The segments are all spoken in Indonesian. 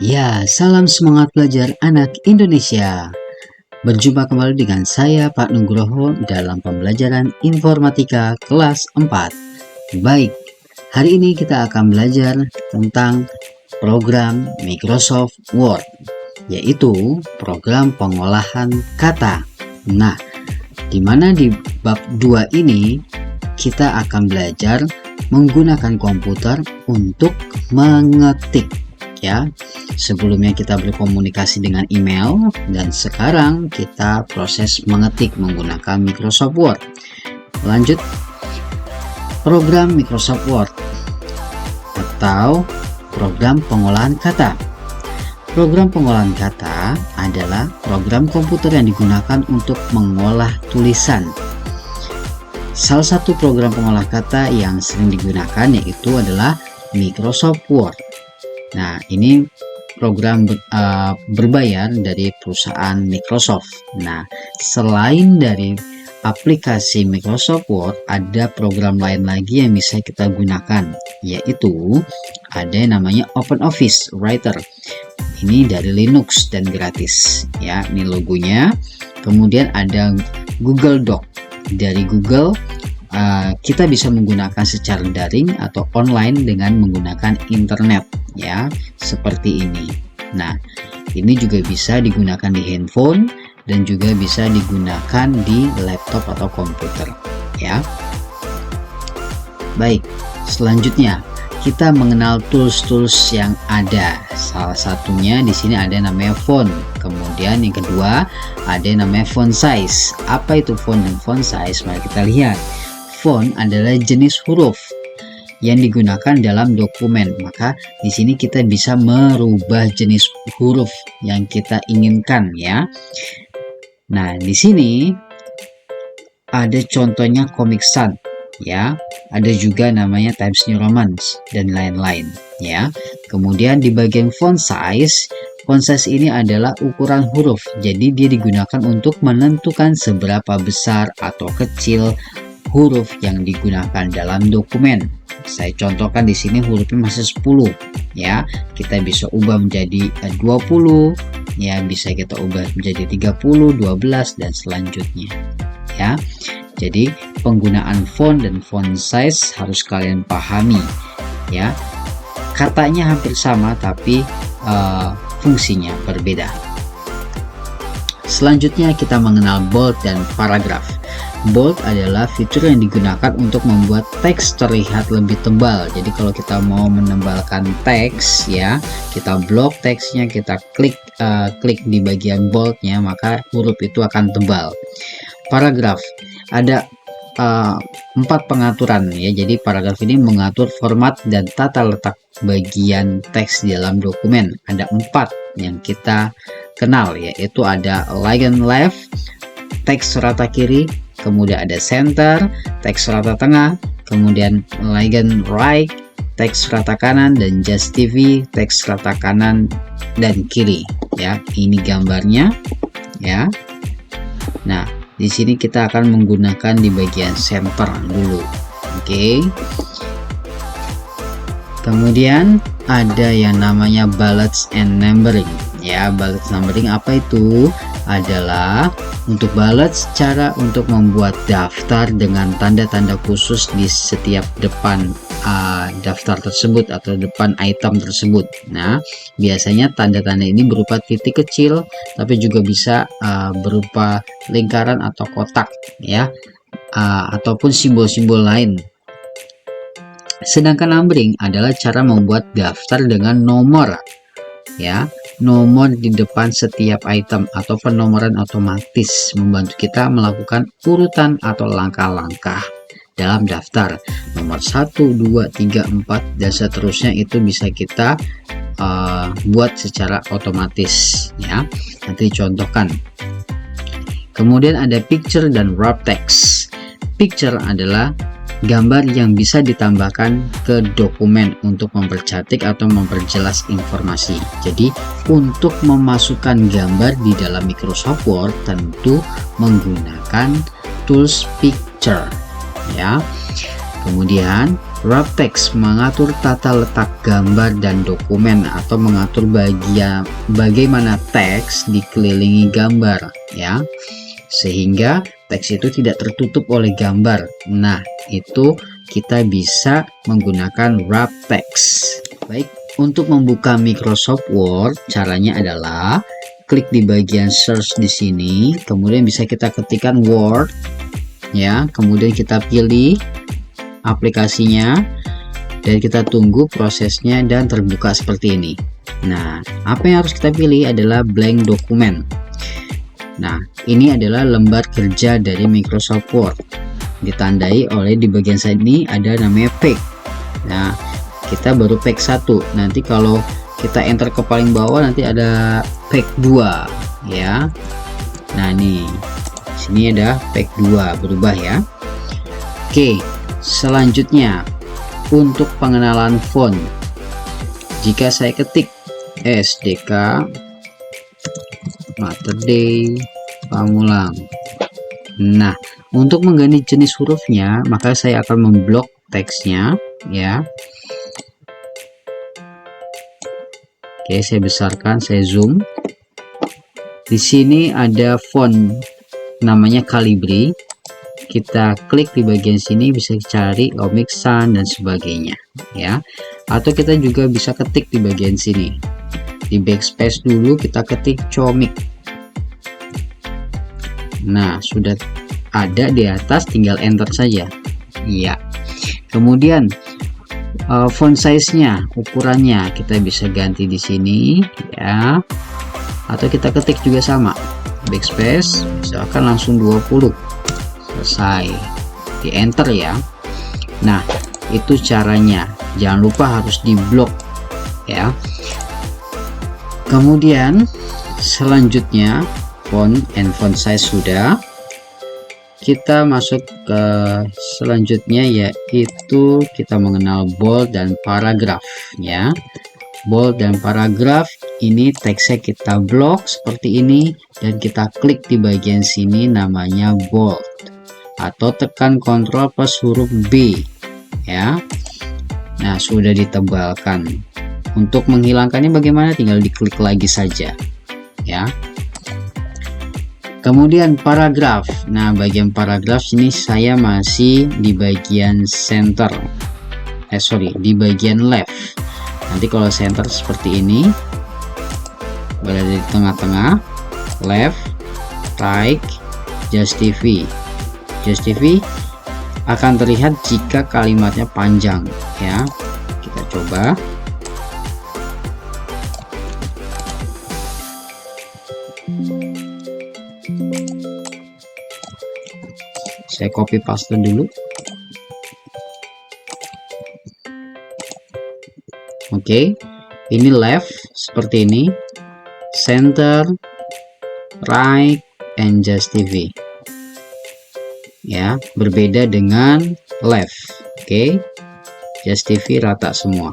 Ya, salam semangat belajar anak Indonesia. Berjumpa kembali dengan saya Pak Nugroho dalam pembelajaran informatika kelas 4. Baik, hari ini kita akan belajar tentang program Microsoft Word, yaitu program pengolahan kata. Nah, di mana di bab 2 ini kita akan belajar menggunakan komputer untuk mengetik. Ya, sebelumnya kita berkomunikasi dengan email dan sekarang kita proses mengetik menggunakan Microsoft Word. Lanjut, program Microsoft Word atau program pengolahan kata. Program pengolahan kata adalah program komputer yang digunakan untuk mengolah tulisan. Salah satu program pengolah kata yang sering digunakan yaitu adalah Microsoft Word. Nah, ini program berbayar dari perusahaan Microsoft. Nah, selain dari aplikasi Microsoft Word, ada program lain lagi yang bisa kita gunakan, yaitu ada yang namanya OpenOffice Writer. Ini dari Linux dan gratis. Ya, ini logonya. Kemudian ada Google Doc. Dari Google, kita bisa menggunakan secara daring atau online dengan menggunakan internet, ya, seperti ini. Nah, ini juga bisa digunakan di handphone dan juga bisa digunakan di laptop atau komputer, ya. Baik, selanjutnya kita mengenal tools-tools yang ada. Salah satunya di sini ada yang namanya font. Kemudian yang kedua ada yang namanya font size. Apa itu font dan font size? Mari kita lihat. Font adalah jenis huruf yang digunakan dalam dokumen. Maka di sini kita bisa merubah jenis huruf yang kita inginkan, ya. Nah, di sini ada contohnya Comic Sans, ya. Ada juga namanya Times New Roman dan lain-lain, ya. Kemudian di bagian font size ini adalah ukuran huruf. Jadi dia digunakan untuk menentukan seberapa besar atau kecil huruf yang digunakan dalam dokumen. Saya contohkan di sini hurufnya masih 10, ya. Kita bisa ubah menjadi 20, ya, bisa kita ubah menjadi 30, 12 dan selanjutnya, ya. Jadi penggunaan font dan font size harus kalian pahami, ya. Katanya hampir sama tapi fungsinya berbeda. Selanjutnya kita mengenal bold dan paragraf. Bold adalah fitur yang digunakan untuk membuat teks terlihat lebih tebal. Jadi kalau kita mau menebalkan teks, ya, kita blok teksnya, kita klik di bagian boldnya, maka huruf itu akan tebal. Paragraf ada 4 pengaturan, ya. Jadi paragraf ini mengatur format dan tata letak bagian teks di dalam dokumen. Ada 4 yang kita kenal, yaitu ada legend left, teks rata kiri, kemudian ada center, teks rata tengah, kemudian legend right, teks rata kanan, dan just TV, teks rata kanan dan kiri, ya. Ini gambarnya, ya. Nah, di sini kita akan menggunakan di bagian center dulu. Oke. Kemudian ada yang namanya bullets and numbering. Ya, bullets numbering apa itu? Adalah untuk bullets, cara untuk membuat daftar dengan tanda-tanda khusus di setiap depan daftar tersebut atau depan item tersebut. Nah, biasanya tanda-tanda ini berupa titik kecil, tapi juga bisa berupa lingkaran atau kotak, ya, ataupun simbol-simbol lain. Sedangkan numbering adalah cara membuat daftar dengan nomor, ya, nomor di depan setiap item atau penomoran otomatis membantu kita melakukan urutan atau langkah-langkah dalam daftar. Nomor 1, 2, 3, 4 dan seterusnya itu bisa kita buat secara otomatis, ya. Nanti contohkan. Kemudian ada picture dan wrap text. Picture adalah gambar yang bisa ditambahkan ke dokumen untuk mempercantik atau memperjelas informasi. Jadi untuk memasukkan gambar di dalam Microsoft Word tentu menggunakan tools picture, ya. Kemudian wrap text mengatur tata letak gambar dan dokumen atau mengatur bagaimana teks dikelilingi gambar ya, sehingga teks itu tidak tertutup oleh gambar. Nah, itu kita bisa menggunakan wrap text. Baik, untuk membuka Microsoft Word caranya adalah klik di bagian search di sini, kemudian bisa kita ketikkan Word ya, kemudian kita pilih aplikasinya dan kita tunggu prosesnya dan terbuka seperti ini. Nah, apa yang harus kita pilih adalah blank document. Nah, ini adalah lembar kerja dari Microsoft Word, ditandai oleh di bagian sini ada namanya page. Nah, kita baru page 1. Nanti kalau kita enter ke paling bawah nanti ada page 2 ya. Nah, nih sini ada page 2 berubah ya. Oke, selanjutnya untuk pengenalan font, jika saya ketik SDK Materday Pamulang. Nah, untuk mengganti jenis hurufnya maka saya akan memblok teksnya ya. Oke, saya besarkan, saya zoom. Di sini ada font namanya Calibri. Kita klik di bagian sini, bisa cari Comic Sans dan sebagainya ya, atau kita juga bisa ketik di bagian sini di backspace dulu, kita ketik Comic. Nah, sudah ada di atas, tinggal enter saja ya. Kemudian font size nya, ukurannya kita bisa ganti di sini ya, atau kita ketik juga sama backspace, misalkan langsung 20. Selesai, di enter ya. Nah, itu caranya, jangan lupa harus diblok ya. Kemudian selanjutnya font and font size sudah, kita masuk ke selanjutnya yaitu kita mengenal bold dan paragraf ya. Bold dan paragraf ini teksnya kita blok seperti ini dan kita klik di bagian sini namanya bold, atau tekan Ctrl plus huruf B ya. Nah, sudah ditebalkan. Untuk menghilangkannya bagaimana? Tinggal diklik lagi saja ya. Kemudian paragraf. Nah, bagian paragraf ini saya masih di bagian center, di bagian left. Nanti kalau center seperti ini, berada di tengah-tengah, left, right, Just TV. Just TV akan terlihat jika kalimatnya panjang ya. Kita coba. Saya copy paste dulu. Oke, ini left seperti ini, center, right, and Just TV ya, berbeda dengan left. Oke, Just TV rata semua,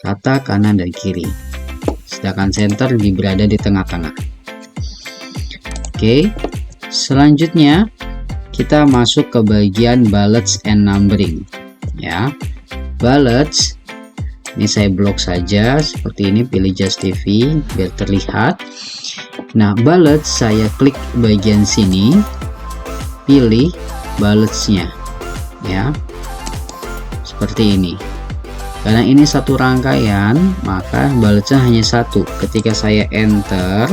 rata kanan dan kiri, sedangkan center berada di tengah-tengah. Oke, selanjutnya kita masuk ke bagian bullets and numbering ya. Bullets ini saya blok saja seperti ini, pilih Just TV biar terlihat. Nah, bullets saya klik bagian sini, pilih bulletsnya ya, seperti ini. Karena ini satu rangkaian maka bulletsnya hanya satu. Ketika saya enter,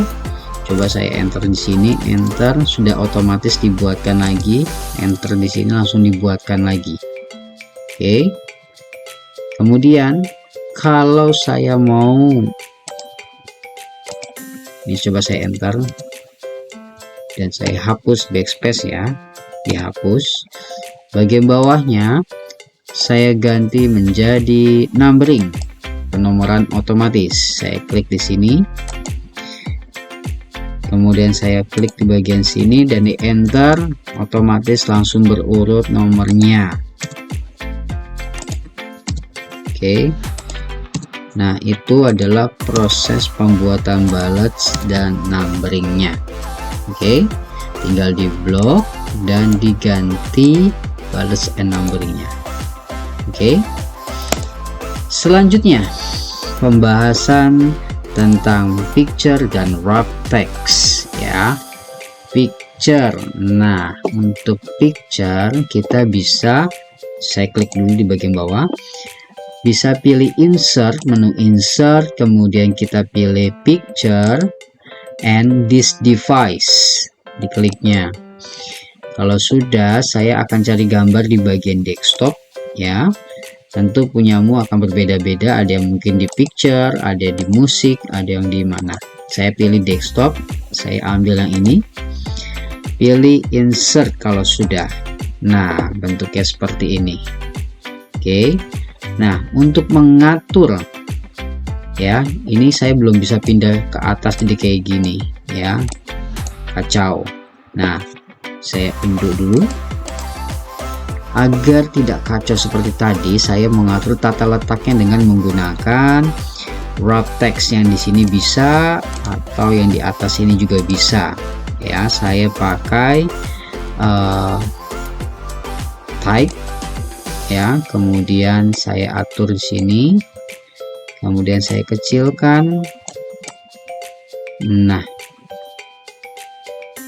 coba saya enter di sini, enter, sudah otomatis dibuatkan lagi. Enter di sini langsung dibuatkan lagi. Oke. Kemudian kalau saya mau, ini coba saya enter dan saya hapus backspace ya, dihapus. Bagian bawahnya saya ganti menjadi numbering, penomoran otomatis. Saya klik di sini, kemudian saya klik di bagian sini dan di enter, otomatis langsung berurut nomornya. Oke. Nah, itu adalah proses pembuatan bullets dan numberingnya. Oke, tinggal di blok dan diganti balance and numberingnya. Oke. Selanjutnya pembahasan tentang picture dan wrap text ya. Picture. Nah, untuk picture kita bisa, saya klik dulu di bagian bawah, bisa pilih insert, menu insert, kemudian kita pilih picture and this device, dikliknya. Kalau sudah, saya akan cari gambar di bagian desktop ya. Tentu punyamu akan berbeda-beda, ada yang mungkin di picture, ada di musik, ada yang di mana. Saya pilih desktop, saya ambil yang ini, pilih insert kalau sudah. Nah, bentuknya seperti ini. Oke. Nah, untuk mengatur ya, ini saya belum bisa pindah ke atas jadi kayak gini ya, kacau. Nah, saya undo dulu. Agar tidak kacau seperti tadi, saya mengatur tata letaknya dengan menggunakan wrap text yang di sini bisa, atau yang di atas ini juga bisa ya. Saya pakai type ya, kemudian saya atur di sini, kemudian saya kecilkan. Nah,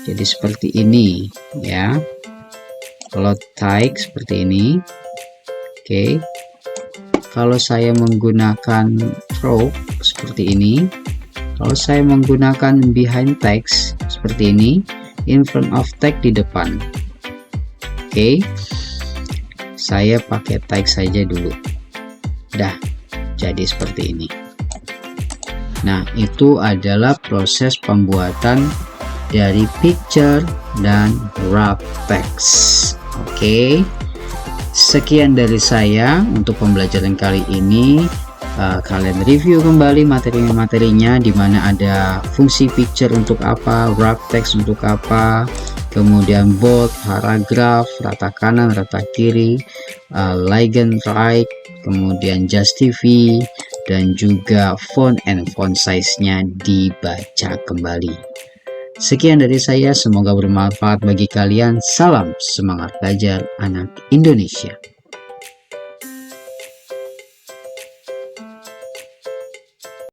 jadi seperti ini ya. Kalau type seperti ini. Oke. Kalau saya menggunakan stroke seperti ini. Kalau saya menggunakan behind text seperti ini, in front of text di depan. Oke. Saya pakai text saja dulu. Dah, jadi seperti ini. Nah, itu adalah proses pembuatan dari picture dan wrap text. Oke, sekian dari saya untuk pembelajaran kali ini. Kalian review kembali materi-materinya, di mana ada fungsi picture untuk apa, wrap text untuk apa, kemudian bold, paragraf, rata kanan, rata kiri, legend right, kemudian justify, dan juga font and font size-nya dibaca kembali. Sekian dari saya, semoga bermanfaat bagi kalian. Salam semangat belajar anak Indonesia.